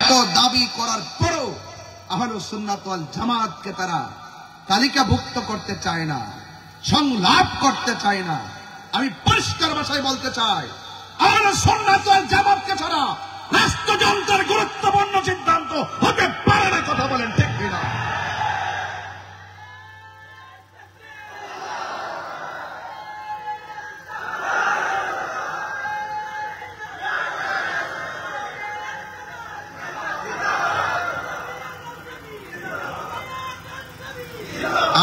এত দাবি করার পরও আহলুস সুন্নাত ওয়াল জামাতকে তারা তালিকাভুক্ত করতে চায় না, সংলাপ করতে চায় না। আমি পরিষ্কার ভাষায় বলতে চাই, আহলুস সুন্নাত ওয়াল জামাতকে ছাড়া রাষ্ট্রযন্ত্রের গুরুত্বপূর্ণ সিদ্ধান্ত হতে পারে না। কথা বলেন ঠিক কিনা?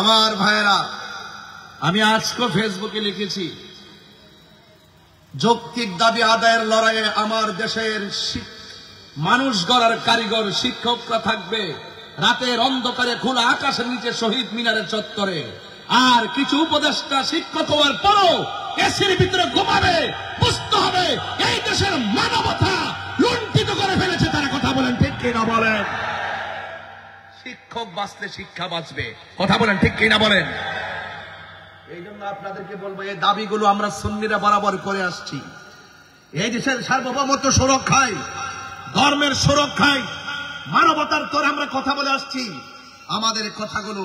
আমার ভাইয়েরা, আমি আজকে ফেসবুকে লিখেছি, যৌক্তিক দাবি আদায়ের লড়াইয়ে আমার দেশের মানুষ গড়ার কারিগর শিক্ষকরা থাকবে রাতের অন্ধকারে খোলা আকাশের নিচে শহীদ মিনারের চত্বরে, আর কিছু উপদেষ্টা শিক্ষক হওয়ার পরও এসির ভিতরে ঘুমাবে। বুঝতে হবে এই দেশের মানবতা লুণ্ঠিত করে ফেলেছে তারা। কথা বলেন ঠিক কিনা বলেন? শিক্ষক বাঁচলে শিক্ষা বাঁচবে। কথা বলেন ঠিক কিনা বলেন? এই জন্য আপনাদেরকে বলবো, এই দাবিগুলো আমরা সুন্নিরা বরাবর করে আসছি। এই দেশের সার্বভৌমত্ব সুরক্ষায়, ধর্মের সুরক্ষায়, মানবতার তোর আমরা কথা বলে আসছি। আমাদের কথাগুলো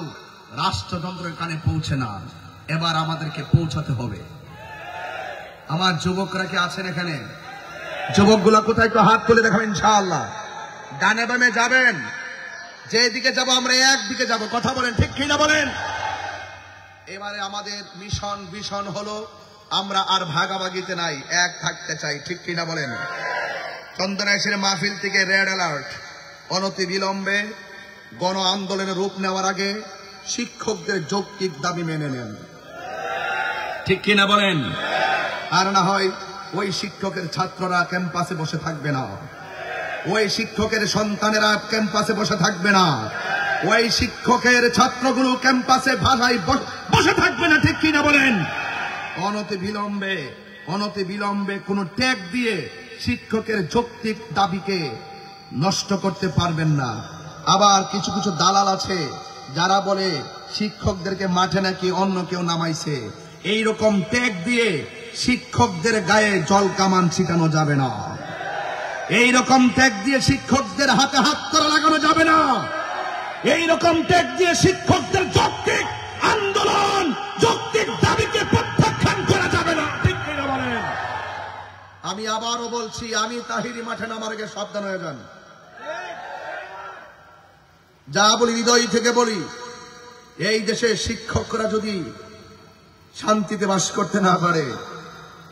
রাষ্ট্রযন্ত্রের কানে পৌঁছে না, এবার আমাদেরকে পৌঁছাতে হবে। আমার যুবকরা কি আছেন এখানে? যুবকগুলা কোথায় একটু হাত তুলে দেখাবেন ইনশাআল্লাহ। ডানে বামে যাবেন, যেদিকে যাব আমরা একদিকে যাব। কথা বলেন ঠিক কিনা বলেন? এবারে আমাদের মিশন ভিশন হলো আমরা আর ভাগাভাগিতে নাই, এক থাকতে চাই। ঠিক কিনা বলেন? চন্দনাইশের মাহফিল থেকে রেড অ্যালার্ট, অনতি বিলম্বে গণ আন্দোলনের রূপ নেওয়ার আগে শিক্ষকদের যৌক্তিক দাবি মেনে নেন। ঠিক কিনা বলেন? আর না হয় ওই শিক্ষকের ছাত্ররা ক্যাম্পাসে বসে থাকবে না, ওই শিক্ষকের সন্তানেরা ক্যাম্পাসে বসে থাকবে না, ওই শিক্ষকের ছাত্রগুলো ক্যাম্পাসে ভাষায় বসে থাকবে না। ঠিক কিনা বলেন? অনতি বিলম্বে কোন ট্যাগ দিয়ে শিক্ষকের যৌক্তিক দাবিকে নষ্ট করতে পারবেন না। আবার কিছু কিছু দালাল আছে যারা বলে শিক্ষকদেরকে মাঠে নাকি অন্য কেউ নামাইছে। এইরকম ট্যাগ দিয়ে শিক্ষকদের গায়ে জল কামান ছিটানো যাবে না, এইরকম ট্যাগ দিয়ে শিক্ষকদের হাতে হাত করা লাগানো যাবে না, এইরকম ট্যাগ দিয়ে শিক্ষকদের যৌক্তিক আন্দোলন, যৌক্তিক দাবিকে প্রত্যাখ্যান করা যাবে না। ঠিক কিনা বলেন? আমি আবারও বলছি, আমি তাহিরি মাঠে নামার আগে সাবধান হয়ে যান। যা বলি হৃদয় থেকে বলি, এই দেশে শিক্ষকরা যদি শান্তিতে বাস করতে না পারে,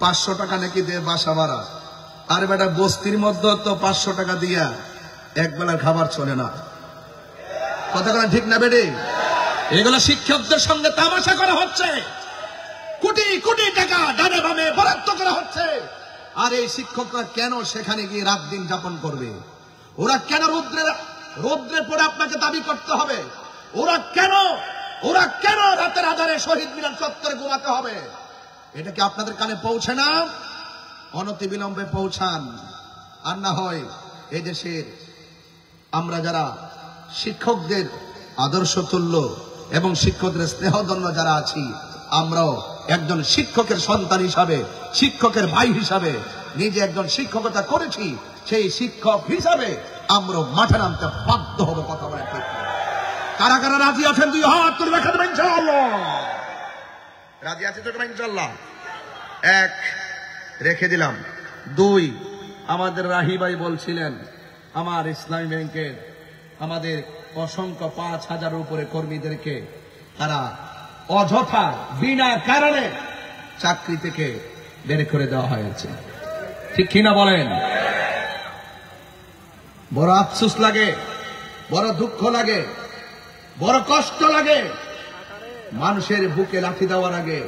500 টাকা নাকি দেয় বাসা ভাড়া, আর বেটা বস্তির মধ্যে তো 500 টাকা দিয়া এক বেলার খাবার চলে না। কথা বলেন ঠিক না বেডে? এগুলো শিক্ষকদের সঙ্গে তামাশা করা হচ্ছে, কোটি কোটি টাকা ডানে বামে বরাদ্দ করা হচ্ছে। আর এই শিক্ষকরা কেন সেখানে গিয়ে রাত দিন যাপন করবে? ওরা কেন রৌদ্রে পড়ে আপনাকে দাবি করতে হবে? ওরা কেন রাতের আধারে শহীদ মিনার চত্বরে ঘুমাতে হবে? এটা কি আপনাদের কানে পৌঁছে না? অনতি বিলম্বে পৌঁছান। আর না হয় এই দেশের আমরা যারা শিক্ষকদের আদর্শ তুল্য এবং শিক্ষকদের স্নেহধন্য যারা আছি, আমরাও একজন শিক্ষকের সন্তান হিসাবে, শিক্ষকের ভাই হিসাবে, নিজে একজন শিক্ষকতা করেছি, সেই শিক্ষক হিসাবে আমরা মাঠে নামতে বাধ্য হবো। কথা বলে ঠিক? কারা কারা রাজি আছেন? 2 হাত তুলে দেখা দেবেন ইনশাআল্লাহ। রাজি আছে তো ইনশাআল্লাহ? 1 রেখে দিলাম। 2, আমাদের রাহি ভাই বলছিলেন আমার ইসলামী ব্যাংকের আমাদের অসংখ্য 5000 উপরে কর্মীদেরকে তারা অযথা বিনা কারণে চাকরি থেকে বের করে দেওয়া হয়েছে। ঠিক কিনা বলেন? বড় আফসোস লাগে, বড় দুঃখ লাগে, বড় কষ্ট লাগে। মানুষের বুকে লাথি দেওয়ার আগে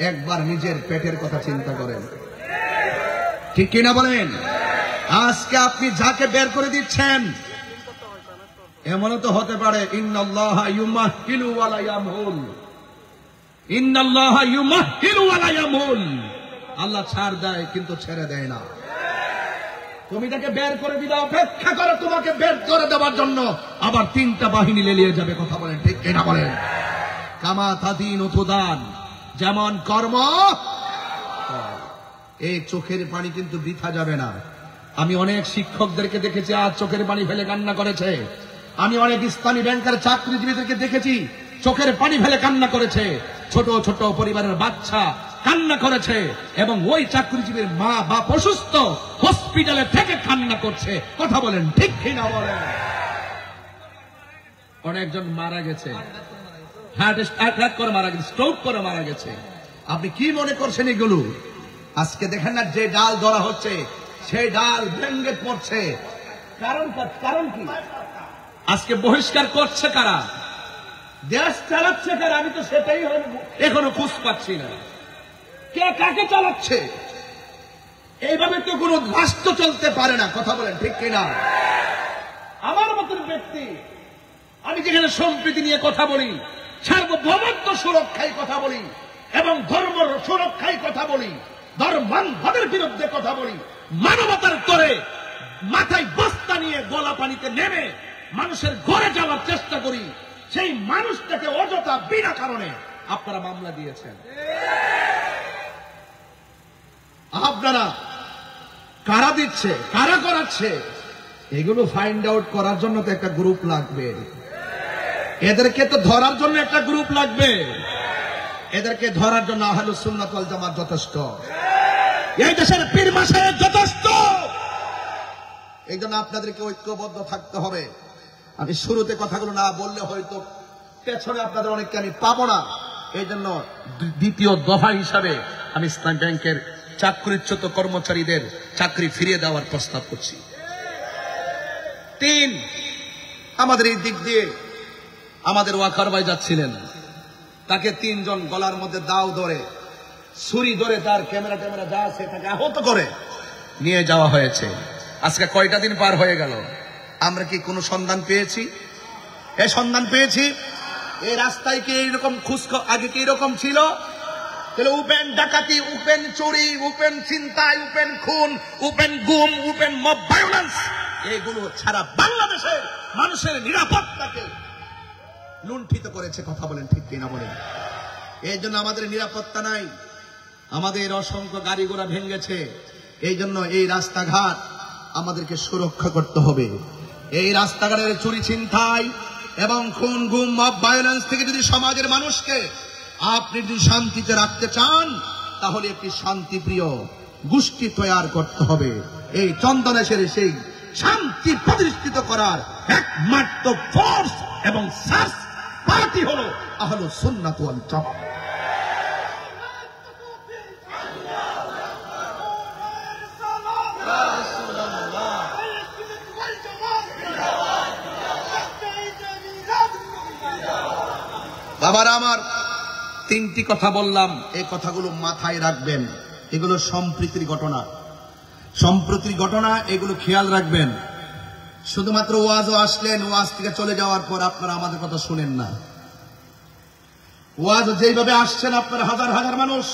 একবার নিজের পেটের কথা চিন্তা করেন। ঠিক কিনা বলেন? আজকে আপনি যাকে বের করে দিচ্ছেন, এমনও তো হতে পারে ইন্নাল্লাহা ইউমাহহিলু ওয়া লা ইয়ামহুল, ইন্নাল্লাহা ইউমাহহিলু ওয়া লা ইয়ামহুল। আল্লাহ ছাড় দেয় কিন্তু ছেড়ে দেয় না। তুমি তাকে বের করে দিলে অপেক্ষা করো তোমাকে বের করে দেওয়ার জন্য আবার 3টা বাহিনী লেলিয়ে যাবে। কথা বলেন ঠিক কিনা বলেন? কামা তাদিন তুদান, যেমন কর্ম। এই চোখের পানি কিন্তু বৃথা যাবে না। আমি অনেক শিক্ষকদেরকে দেখেছি আজ চোখের পানি ফেলে কান্না করেছে। আমি অনেক ইসলামী ব্যাংকের চাকরিজীবীদেরকে দেখেছি চোখের পানি ফেলে কান্না করেছে। ছোট ছোট পরিবারের বাচ্চা কান্না করেছে এবং ওই চাকরিজীবীর মা বাপ অসুস্থ হসপিটালে থেকে কান্না করছে। কথা বলেন ঠিক কিনা বলেন? অনেকজন মারা গেছে, হার্ট অ্যাটাক করে মারা গেছে, স্ট্রোক করে মারা গেছে। আপনি কি মনে করছেন এগুলো? আজকে দেখেন না যে ডাল ধরা হচ্ছে সেই ডাল ভেঙে পড়ছে। কারণ কি? আজকে বহিষ্কার করছে কারা? দেশ চালাচ্ছে কারা? আমি তো সেটাই এখনো খুঁজ পাচ্ছি না। কে কাকে চালাচ্ছে? এইভাবে তো কোনো রাষ্ট্র চলতে পারে না। কথা বলেন ঠিক কিনা? আমার মতন ব্যক্তি, আমি যেখানে সম্প্রীতি নিয়ে কথা বলি, সার্বভৌমত্ব সুরক্ষায় কথা বলি এবং ধর্ম সুরক্ষায় কথা বলি, ধর্মান্ধদের বিরুদ্ধে কথা বলি, মানবতার তরে মাথায় বস্তা নিয়ে গলা পানিতে নেমে মানুষের ঘরে যাওয়ার চেষ্টা করি, সেই মানুষটাকে অযথা বিনা কারণে আপনারা মামলা দিয়েছেন। আপনারা কারা দিচ্ছে, কারা করাচ্ছে, এগুলো ফাইন্ড আউট করার জন্য তো একটা গ্রুপ লাগবে। এদেরকে তো ধরার জন্য একটা গ্রুপ লাগবে। এদেরকে ধরার জন্য আহলুস সুন্নাত ওয়াল জামাত যথেষ্ট, এই দেশের পীর মাশায়েখ যথেষ্ট। এই জন্য আপনাদেরকে ঐক্যবদ্ধ থাকতে হবে। আমি শুরুতে কথাগুলো না বললে হয়তো পেছনে আপনাদের অনেককে আমি পাবো না। এই জন্য দ্বিতীয় দফা হিসাবে আমি ইসলামী ব্যাংকের চাকরিচ্যুত কর্মচারীদের চাকরি ফিরিয়ে দেওয়ার প্রস্তাব করছি। 3, আমাদের এই দিক দিয়ে আমাদের ওয়াকার ভাই যাচ্ছিলেন, তাকে 3 জন গলার মধ্যে দাও ধরে ছুরি ধরে তার ক্যামেরা যা আছে তাকে আহত করে নিয়ে যাওয়া হয়েছে। আজকে কয়টা দিন পার হয়ে গেল, আমরা কি কোনো সন্ধান পেয়েছি? এই সন্ধান পেয়েছি? এই রাস্তায় কি এইরকম আগে কি এরকম ছিল? তাহলে ওপেন ডাকাতি, ওপেন চুরি, ওপেন ছিনতাই, ওপেন খুন, ওপেন গুম, ওপেন মব ভায়োলেন্স, এগুলো ছাড়া বাংলাদেশের মানুষের নিরাপত্তাকে লুণ্ঠিত করেছে। কথা বলেন ঠিক কিনা বলেন? এই জন্য আমাদের নিরাপত্তা নাই, আমাদের অসংখ্য গাড়ি ঘোড়া ভেঙেছে। এই জন্য এই রাস্তাঘাট আমাদেরকে সুরক্ষা করতে হবে। এই রাস্তাঘাটের চুরি ছিনতাই এবং খুন গুম মব ভায়োলেন্স থেকে যদি সমাজের মানুষকে আপনি যদি শান্তিতে রাখতে চান, তাহলে একটি শান্তিপ্রিয় গোষ্ঠী তৈরি করতে হবে। এই চন্দনেশের সেই শান্তি প্রতিষ্ঠিত করার একমাত্র ফোর্স এবং সার্চ পার্টি হলো আহলুস সুন্নাত ওয়াল জামাত। বাবারা আমার, 3টি কথা বললাম, এই কথাগুলো মাথায় রাখবেন। এগুলো সম্প্রীতির ঘটনা, এগুলো খেয়াল রাখবেন। শুধুমাত্র ওয়াজও আসলেন, ওয়াজ থেকে চলে যাওয়ার পর আপনারা আমাদের কথা শুনেন না। ওয়াজ যেইভাবে আসছেন আপনারা হাজার হাজার মানুষ,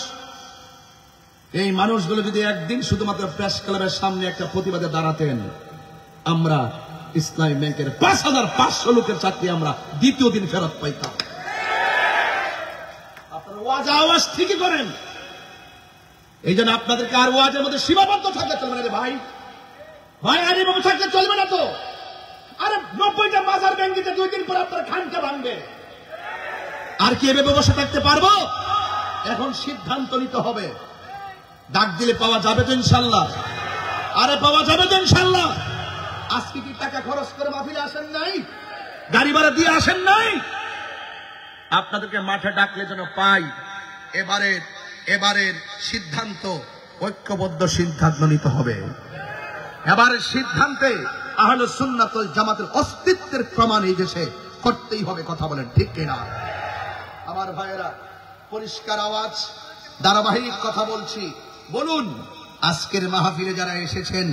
এই মানুষগুলো যদি একদিন শুধুমাত্র প্রেস ক্লাবের সামনে একটা প্রতিবাদে দাঁড়াতেন, আমরা ইসলামী ব্যাংকের 5500 লোকের চাকরি আমরা দ্বিতীয় দিন ফেরত পাইতাম। আপনারা ওয়াজ আওয়াজ ঠিকই করেন, এই জন্য আপনাদেরকে আর ওয়াজের মধ্যে সীমাবদ্ধ থাকলে চলবে না। ভাই আর এভাবে থাকলে চলবে না তো। আরে 90টা মাজার ব্যাংকিতে 2 দিন পর আপনার খানকা ভাঙবে, আর কি এভাবে বসে থাকতে পারবো? এখন সিদ্ধান্ত নিতে হবে। ডাক দিলে পাওয়া যাবে তো ইনশাল্লাহ? আরে পাওয়া যাবে তো ইনশাল্লাহ? আজকে কি টাকা খরচ করে মাহফিলে আসেন নাই? গাড়ি ভাড়া দিয়ে আসেন নাই? আপনাদেরকে মাঠে ডাকলে যেন পাই। এবারের সিদ্ধান্ত ঐক্যবদ্ধ সিদ্ধান্ত নিতে হবে। এবারের সিদ্ধান্তে আহলুস সুন্নাত ওয়াল জামাতের অস্তিত্বের প্রমাণ এই দেশে করতেই হবে। কথা বলেন ঠিক কিনা? আমার ভাইয়েরা, পরিষ্কার আওয়াজ, ধারাবাহিক কথা বলছি। বলুন, আজকের মাহফিলে যারা এসেছেন,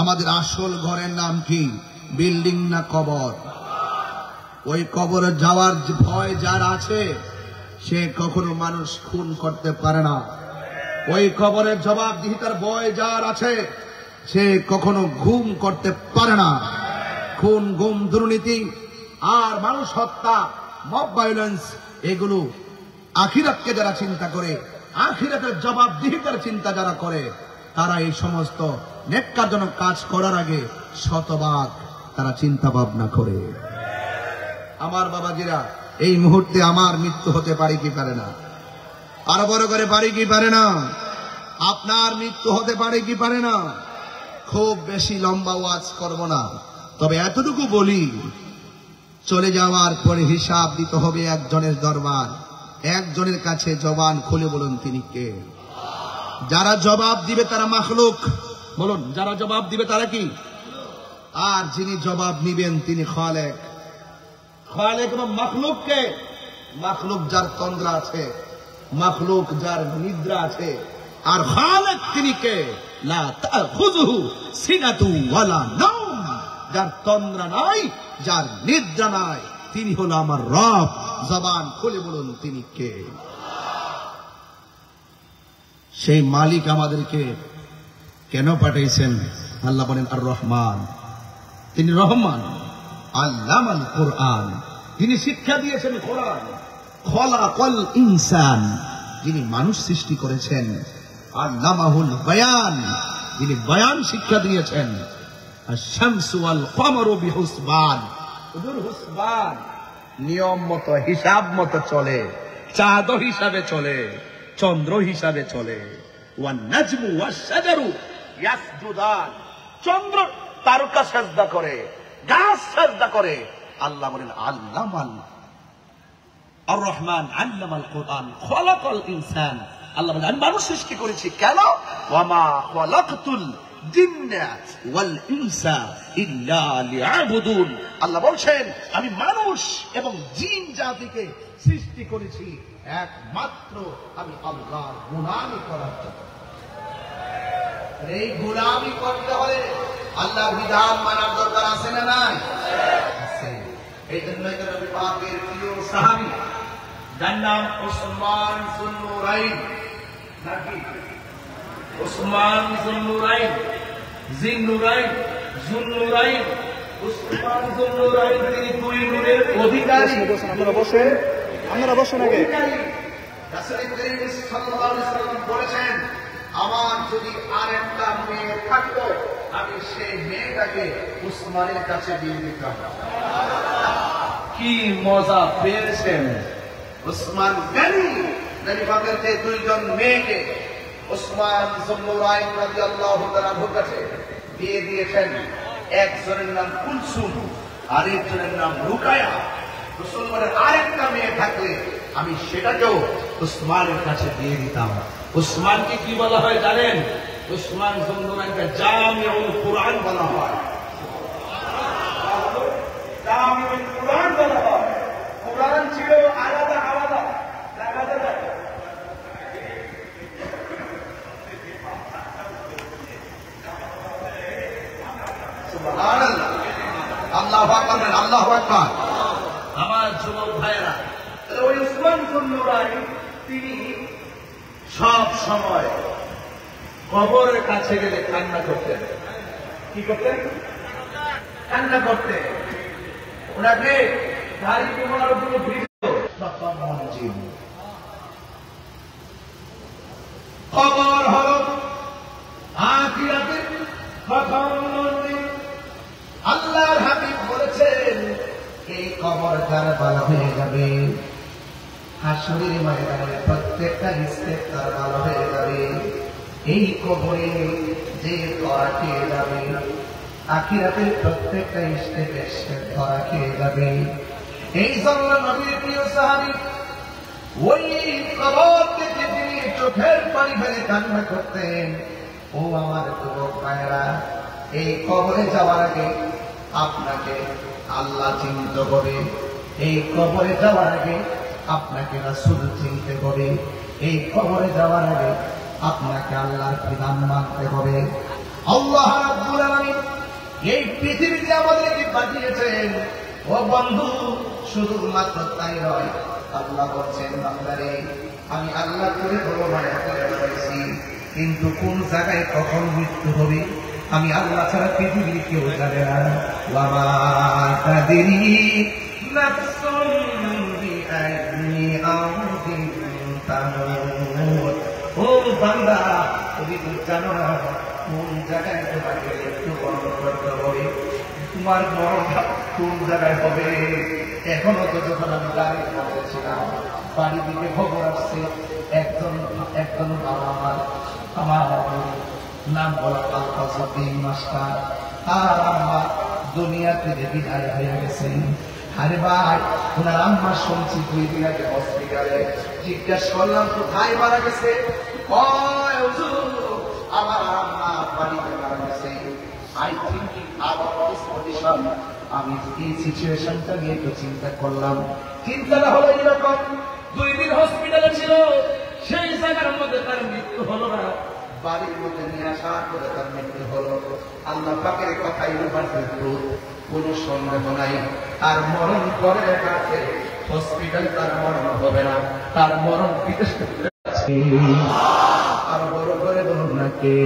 আমাদের আসল ঘরের নাম কি? বিল্ডিং না কবর? ওই কবরে যাওয়ার ভয় যার আছে, সে কখনো মানুষ খুন করতে পারে না। ওই কবরের জবাবদিহিতার ভয় যার আছে, সে কখনো ঘুম করতে পারে না। খুন গুম দুর্নীতি আর মানুষ হত্যা মব ভায়োলেন্স, এগুলো আখিরাতকে যারা চিন্তা করে, আখিরাতের জবাবদিহিতার চিন্তা যারা করে, তারা এই সমস্ত নেক্কারজনক কাজ করার আগে শতবার তারা চিন্তা ভাবনা করে। আমার বাবাজিরা, এই মুহূর্তে আমার মৃত্যু হতে পারে কি পারে না? আরো বড় করে পারে কি পারে না? আপনার মৃত্যু হতে পারে কি পারে না? খুব বেশি লম্বা ওয়াজ করব না, তবে এতটুকু বলি, চলে যাওয়ার পরে হিসাব দিতে হবে একজনের দরবার। একজনের কাছে জবান খুলে বলুন তিনি কে? যারা জবাব দিবে তারা মাখলুক। বলুন, যারা জবাব দিবে তারা কি? আর যিনি জবাব নিবেন তিনি খালেক। খালেক এবং মাখলুক কে? মাখলুক যার তন্দ্রা আছে, মাখলুক যার নিদ্রা আছে, আর খালেক তিনি কে? লা তাখুযুহু সিনাতু ওয়ালা নাওম, যার তন্দ্রা নাই, যার নিদ্রা নাই, তিনি হলো আমার রব। জবান খুলে বলুন তিনি কে? সেই মালিক আমাদেরকে কেন পাঠিয়েছেন? আল্লাহ বলেন আর রহমান, তিনি রহমান। আল্লামাল কোরআন, তিনি শিক্ষা দিয়েছেন কোরআন। খলাকাল ইনসান, যিনি মানুষ সৃষ্টি করেছেন। আল্লামাহুল বায়ান, যিনি বয়ান শিক্ষা দিয়েছেন। আশ-শামসু ওয়াল কমারু বিহুসবান, হুসবান নিয়ম মতো হিসাব মতো চলে, চাঁদ হিসাবে চলে, চন্দ্র হিসাবে চলে। ওয়ান নাজমু ওয়াশ শাজারু ইয়াসজুদান, চন্দ্র তারকা সাজদা করে, গাছ সাজদা করে। আল্লাহ বলেন আল্লামাল আর রহমান আল্লামাল কোরআন খলাকাল ইনসান। আল্লাহ বলেন আমি মানুষ সৃষ্টি করেছি। কেন? ওয়ামা খলাকতুল জিন্না ওয়াল ইনসা ইল্লা লিয়াবুদুন। আল্লাহ বলছেন আমি মানুষ এবং জিন জাতিকে সৃষ্টি করেছি একমাত্র আমি আল্লাহর গোলামি করার জন্য। এই গোলামি করতে হলে আল্লাহর বিধান মানার দরকার আছে না নাই? আছে। এই জন্যই তো নবী পাকের প্রিয় সাহাবী যার নাম ওসমান যুন্নুরাইন, নাকি ওসমান যুন্নুরাইন, জিন্নুরাইন, যুন্নুরাইন, ওসমান যুন্নুরাইন, তিনি দুই নূরের অধিকারী। আপনারা বসেন, আপনারা বসেন আগে। রাসূল করিম সাল্লাল্লাহু আলাইহি ওয়াসাল্লাম বলেছেন আমার যদি আরেকটা মেয়ে থাকতো আমি সেই মেয়েটাকে উসমানের কাছে দিয়ে দিতাম। কি মজা পেয়েছেন! উসমান গানি নবী পাকের যে দুইজন মেয়েকে উসমান যুন্নুরাইন রাদিয়াল্লাহু তাআলার কাছে দিয়ে দিয়েছেন। একজনের নাম কুলসুম, আরেকজনের নাম রুকায়া। রাসূল বলেন আরেকটা মেয়ে থাকলে আমি সেটাকেও উসমানের কাছে দিয়ে দিতাম। উসমানকে কি বলা হয় জানেন? উসমান যুন্নুরাইনকে জামিউল কুরআন বলা হয়। জামিউল কুরআন বলা হয়। কুরআন ছিল আলাদা আলাদা আলাদা। সুবহানাল্লাহ, আল্লাহু আকবার, আল্লাহু আকবার। আমার যুবক ভাইরা, ওই উসমান যুন্নুরাইন তিনি সব সময় কবরের কাছে গেলে কান্না করতেন। কি করতেন? কান্না করতেন। ওনাকে দাড়ি তোমার উপরে ভিড়ত কবর হল আখিরাতের প্রথম মন্দির। আল্লাহর হাবিব বলেছেন এই কবর কারবালা হয়ে যাবে, হাসরের ময়দানে প্রত্যেকটা স্টেপ কারবালা হয়ে যাবে। এই কবরে যে ধরা খেয়ে যাবে, আখিরাতের প্রত্যেকটা স্টেপে স্টেপ ধরা খেয়ে যাবে। এই জন্য নবীর প্রিয় সাহাবী ওই কবর থেকে তিনি চোখের পানি ফেলে কান্না করতেন। ও আমার যুবক ভাইরা, এই কবরে যাওয়ার আগে আপনাকে আল্লাহ চিনতে হবে। এই কবরে যাওয়ার আগে আপনাকে রাসূল চিনতে হবে। এই কবরে যাওয়ার আগে আপনাকে আল্লাহর বিধান মানতে হবে। আল্লাহ রাব্বুল আলামিন এই পৃথিবীতে আমাদেরকে পাঠিয়েছেন। ও বন্ধু, শুধুমাত্র তাই নয়, আল্লাহ বলছেন বান্দারে আমি আল্লাহ করে বড় মায়া করে পাইছি, কিন্তু কোন জায়গায় কখন মৃত্যু হবে আমি আল্লাহ ছাড়া পৃথিবীর কেউ জানে না। ওয়ামা তাদরি নাফসুন বিআইয়ি আরদিন তামুত। ও বান্দা, তুমি তো জানো না মৃত্যুবরণ করতে হবে, তোমার মরণটা কোন জায়গায় হবে? এখনো তো যখন আমি গাড়ির মধ্যে ছিলাম, বাড়ি দিকে খবর আসছে একজন বাবা আমার নাম বলা আলতাজউদ্দিন মাস্টার, আর আম্মা দুনিয়া থেকে বিদায় হয়ে গেছেন। আরে ভাই, ওনার আম্মা শুনছি 2 দিন আগে হসপিটালে। জিজ্ঞেস করলাম কোথায় মারা গেছে? কয় হুজুর আমার আম্মা বাড়িতে মারা গেছে। আই থিঙ্কিং আবার পজিশন। আমি এই সিচুয়েশনটা নিয়ে একটু চিন্তা করলাম। চিন্তাটা হলো এরকম, 2 দিন হসপিটালে ছিল, সেই জায়গার মধ্যে তার মৃত্যু হলো না, বাড়ির মধ্যে নিয়ে আসার পরে তার মৃত্যু হলো। আল্লাহ পাকের কথাই ইউনিভার্সাল ট্রুথ, কোনো সন্দেহ নাই। আর মরণ করে আছে হসপিটাল, তার মরণ হবে না, তার মরণ বিদেশ আর বড় করে বলুন না কে।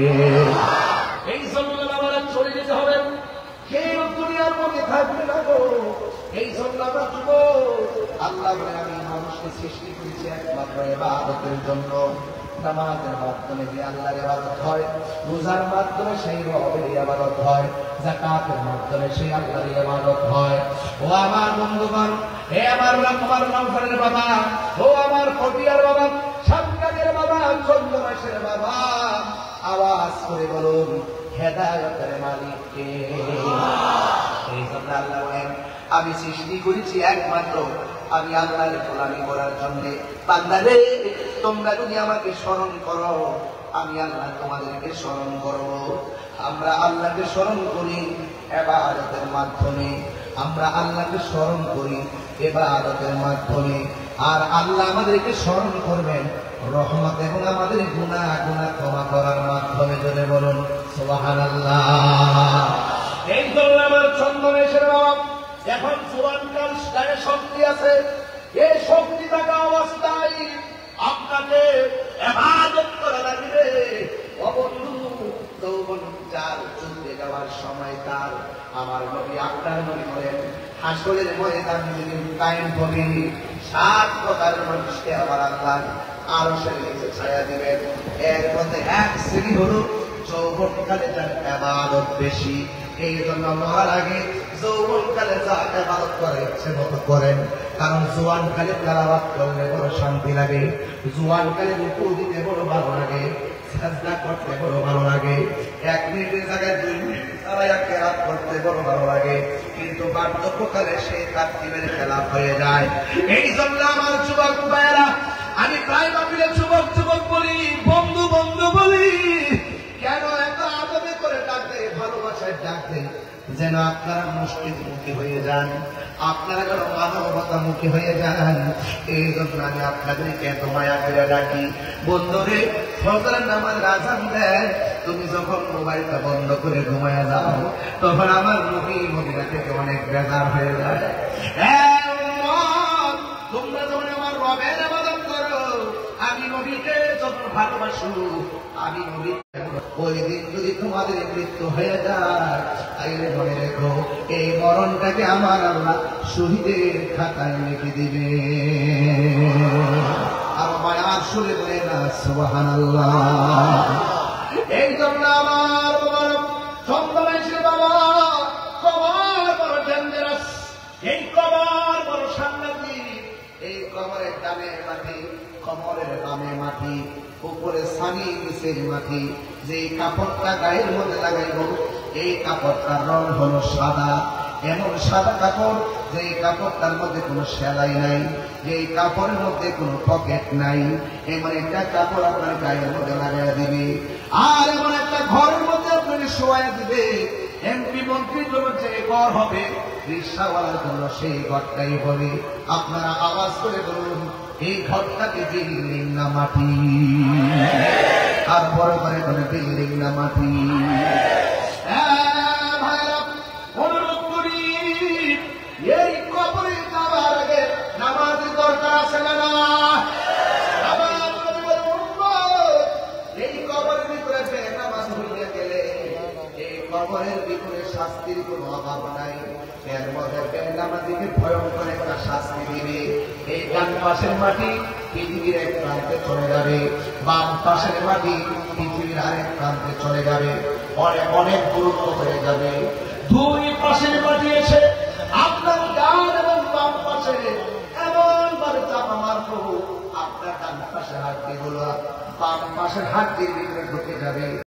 এই জন্য আমরা চলে যেতে হবে, কেউ দুনিয়ার মধ্যে থাকবে না গো। এই জন্য আমরা যুবক, আল্লাহ বলে আমি মানুষকে সৃষ্টি করেছি একমাত্র ইবাদতের জন্য। নামাজের মাধ্যমে যে আল্লাহর ইবাদত হয়, রোজার মাধ্যমে সেই রবের ইবাদত হয়, যাকাতের মাধ্যমে সেই আল্লাহর ইবাদত হয়। ও আমার বন্ধুগণ, হে আমার নওফালের বাবা, ও আমার ফটিয়ার বাবা, সাতকাজের বাবা, চন্দ্রমাসের বাবা, আওয়াজ করে বলুন হেদায়েতের মালিক কে? এই জন্য আল্লাহ বলেন আমি সৃষ্টি করেছি একমাত্র আমি আল্লাহর গোলামি করার জন্য। বান্দারে, তোমরা যদি আমাকে স্মরণ করো, আমি আল্লাহ তোমাদেরকে স্মরণ করব। আমরা আল্লাহকে স্মরণ করি ইবাদতের মাধ্যমে, আমরা আল্লাহকে স্মরণ করি ইবাদতের মাধ্যমে। আর আল্লাহ আমাদেরকে স্মরণ করবেন রহমত এবং আমাদের গুনাহ ক্ষমা করার মাধ্যমে। জোরে বলুন সুবহানাল্লাহ। এই জন্য আমার চন্দনেশের বাবা, এখন জোয়ানকাল গায়ে শক্তি আছে, এই শক্তি থাকা অবস্থায় আপনাকে ইবাদত করা লাগবে। অবন্ধু, যৌবন যার চলতে যাওয়ার সময় তার, আমার নবী আপনার নবী বলেন হাসরের ময়দান যেদিন কায়েম হবে, 7 প্রকারের মানুষকে আমার আল্লাহ আরশের নিচে ছায়া দিবেন। এর মধ্যে এক শ্রেণী হলো যৌবনকালে যার ইবাদত বেশি। এই জন্য মরার আগে যৌবনকালে যা ইবাদত করে ইচ্ছে মতো করেন, কারণ জোয়ানকালে তেলাওয়াত করলে বড় শান্তি লাগে, জোয়ানকালে রুকু দিতে বড় ভালো লাগে, সাজদা করতে বড় ভালো লাগে, 1 মিনিটের জায়গায় 2 মিনিট তারায়া কেরাত করতে বড় ভালো লাগে। কিন্তু বার্ধক্যকালে সে তাকবীরের খেলাফ হয়ে যায়। এই জন্য আমার যুবক ভাইয়েরা, আমি প্রায় ভাবিলে যুবক যুবক বলি, বন্ধু বন্ধু বলি, কেন এত আদবে করে ডাকতে, ভালোবাসায় ডাকতে, যেন আপনারা মসজিদমুখী হয়ে যান, আপনারা যেন মানবতামুখী হয়ে যান। এই জন্য আমি আপনাদেরকে এত মায়া করে ডাকি। বন্ধুরে, ফজরের নামাজের আযান দেয়, তুমি যখন মোবাইলটা বন্ধ করে ঘুমায়া যাও, তখন আমার মুখী মদিনা থেকে অনেক বেজার হয়ে যায়। তোমরা যখন আমার রবের ইবাদত করো, আমি নবীকে যখন ভালোবাসো, আমি নবী, ওই দিন যদি তোমাদের মৃত্যু হয়ে যায়, তাইলে মনে রেখো এই মরণটাকে আমার আল্লাহ শহীদের খাতায় লিখে দিবে। আর মায়ার সুরে বলে না সুবহানাল্লাহ। এই জন্য আমার চন্দনেশের বাবা, কবর বড় ডেঞ্জারাস, এই কবর বড় সাংঘাতিক। এই কবরের ডানে মাটি, কবরের বামে মাটি, উপরে সানি, নিচের মাটি। যে কাপড়টা গায়ের মধ্যে লাগাইব, এই কাপড়টার রং হলো সাদা, এমন সাদা কাপড় যে কাপড়টার মধ্যে কোনো সেলাই নাই, যে কাপড়ের মধ্যে কোনো পকেট নাই, এমন একটা কাপড় আপনার গায়ের মধ্যে লাগাইয়া দিবে। আর এমন একটা ঘরের মধ্যে আপনাকে শোয়াইয়া দিবে। এমপি মন্ত্রীর জন্য যে ঘর হবে, রিক্সাওয়ালার জন্য সেই ঘরটাই হবে। আপনারা আওয়াজ করে বলুন, এই ঘরটাকে বিল্ডিং না মাটি? আর বড় করে বলে বিল্ডিং না মাটি? অনুরোধ করি, এই কবরে যাওয়ার আগে নামাজের দরকার আছে না? এই কবরের ভিতরে বেনামাজ হইয়া গেলে এই কবরের ভিতরে শাস্তির কোনো অভাব নাই। এর মধ্যে বেনামাজিকে ভয়ঙ্কর একটা শাস্তি দিবে। এই ডান পাশের মাটি পৃথিবীর এক প্রান্তে চলে যাবে, বাম পাশের মাটি পৃথিবীর আরেক প্রান্তে চলে যাবে। অনেক অনেক গুরুত্ব হয়ে যাবে। দুই পাশে পাঠিয়েছে আপনার ডান এবং বাম পাশে এমন ভাবে চাপা মারবো আপনার ডান পাশের হাড্ডিগুলো বাম পাশের হাড্ডির ভিতরে ঢুকে যাবে।